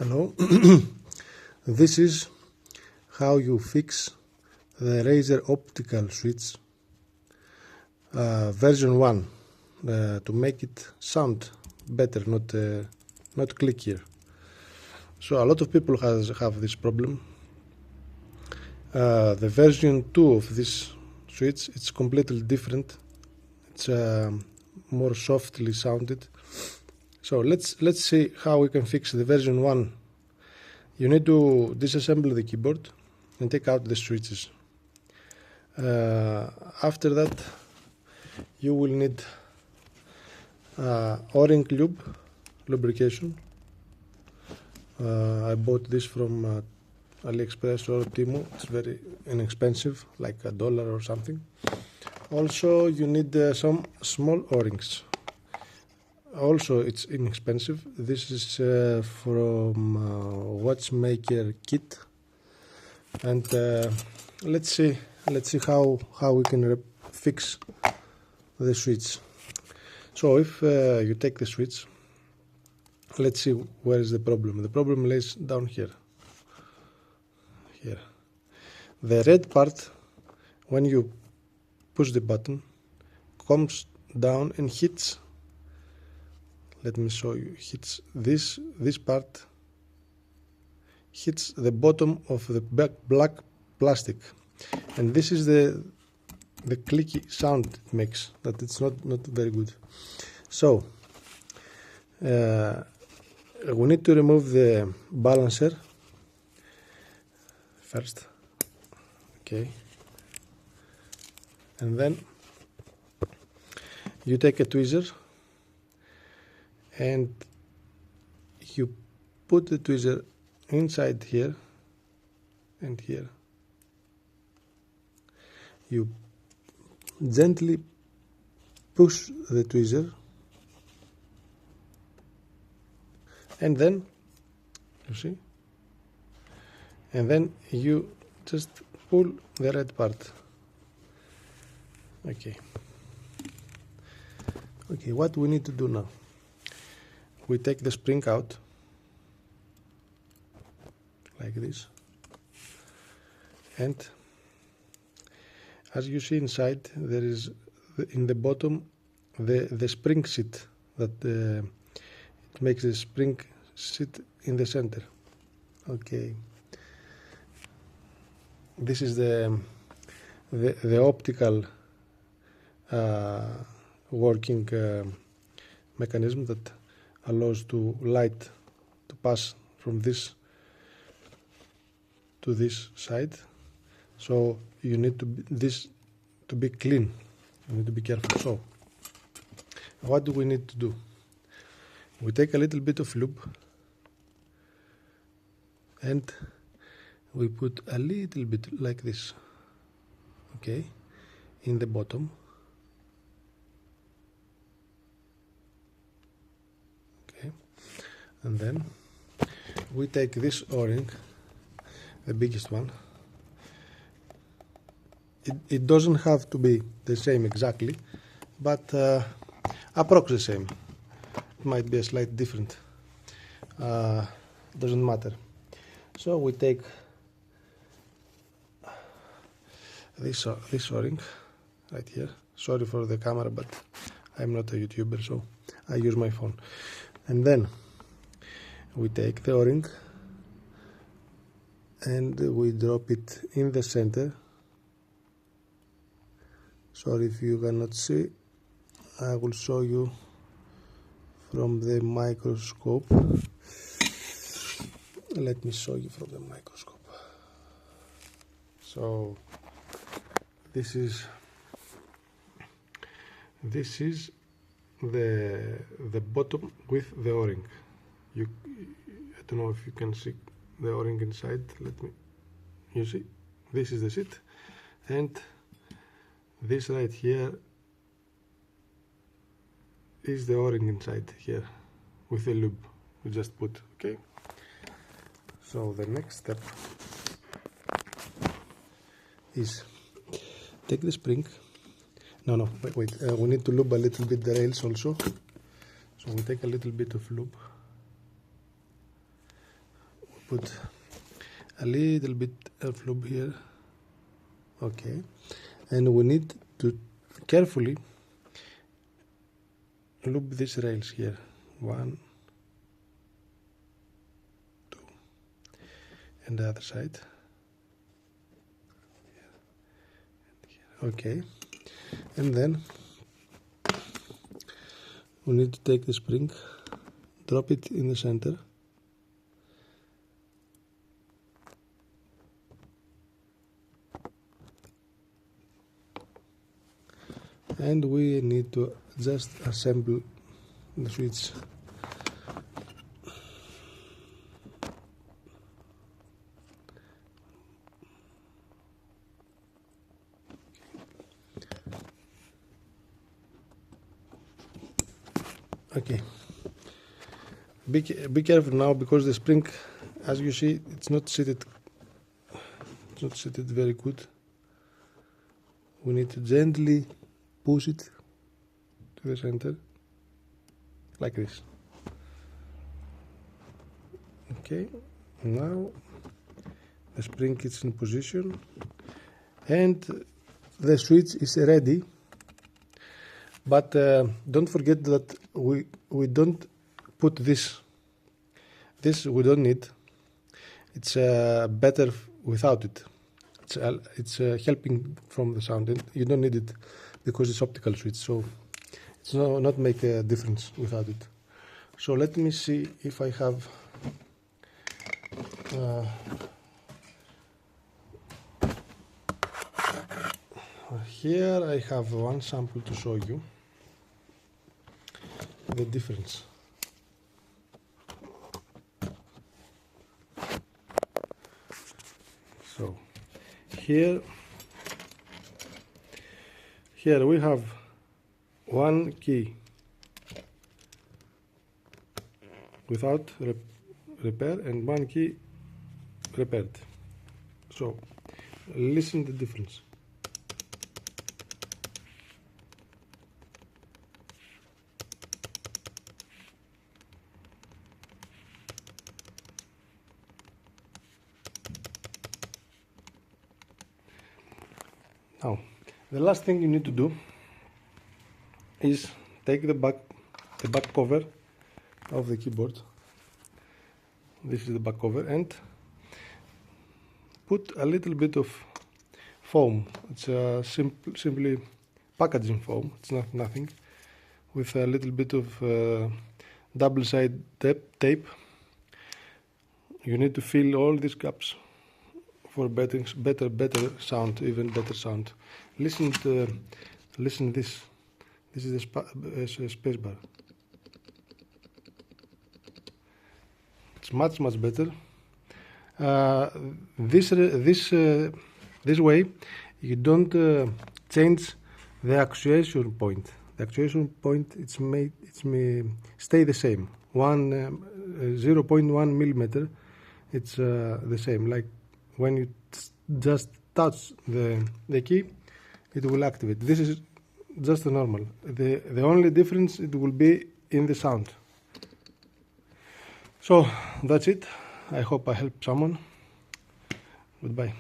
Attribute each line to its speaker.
Speaker 1: Hello. This is how you fix the Razer optical switch version 1 to make it sound better, not clickier. So a lot of people have this problem. The version 2 of this switch, it's completely different. It's more softly sounded. So let's see how we can fix the version 1. You need to disassemble the keyboard and take out the switches. After that, you will need O-ring lubrication. I bought this from AliExpress or Temu. It's very inexpensive, like $1 or something. Also, you need some small O-rings. Also, it's inexpensive. This is from watchmaker kit, and let's see how we can fix the switch. So if you take the switch, let's see where is the problem. The problem lays down here. The red part, when you push the button, comes down and hits. Let me show you. Hits this part. Hits the bottom of the black plastic, and this is the clicky sound it makes. That it's not very good. So we need to remove the balancer first. Okay, and then you take a tweezer and you put the tweezer inside here and here. You gently push the tweezer, and then you see, and then you just pull the red part. Okay, what we need to do now, we take the spring out like this, and as you see inside, there is in the bottom the spring seat that it makes the spring sit in the center. Okay, this is the optical working mechanism that allows to light to pass from this to this side. So you need this to be clean. You need to be careful. So what do we need to do? We take a little bit of lube and we put a little bit like this, okay, in the bottom. Okay, and then we take this O-ring, the biggest one. It doesn't have to be the same exactly, but approx the same. It might be a slight different. Doesn't matter. So we take this O-ring right here. Sorry for the camera, but I'm not a YouTuber, so I use my phone. And then we take the O-ring and we drop it in the center. Sorry if you cannot see. I will show you from the microscope. Let me show you from the microscope. So this is the bottom with the O-ring. I don't know if you can see the O-ring inside. You see, this is the seat, and this right here is the O-ring inside here with the lube we just put. Okay, so the next step is take the spring. No, wait. We need to lube a little bit the rails also. So we take a little bit of lube put a little bit of lube here. Okay, and we need to carefully lube these rails here. 1, 2, and the other side. Okay, and then we need to take the spring, drop it in the center, and we need to just assemble the switch. Okay, be careful now, because the spring, as you see, it's not seated very good. We need to gently push it to the center like this. Okay, now the spring is in position and the switch is ready. But don't forget that we don't put this. This we don't need. It's better without it. It's helping from the sound, and you don't need it because it's optical switch. So it's not make a difference without it. So let me see if I have. Here I have one sample to show you the difference. So here we have one key without repair and one key repaired. So listen to the difference. Now, the last thing you need to do is take the back cover of the keyboard. This is the back cover, and put a little bit of foam. It's simply packaging foam. It's nothing. With a little bit of double-sided tape. You need to fill all these gaps for better sound, even better sound. Listen this. This is the space bar. It's much better. This way you don't change the actuation point. The actuation point stay the same. 0.1 millimeter. It's the same. Like when you just touch the key, it will activate. This is just the normal. The only difference, it will be in the sound. So that's it. I hope I helped someone. Goodbye.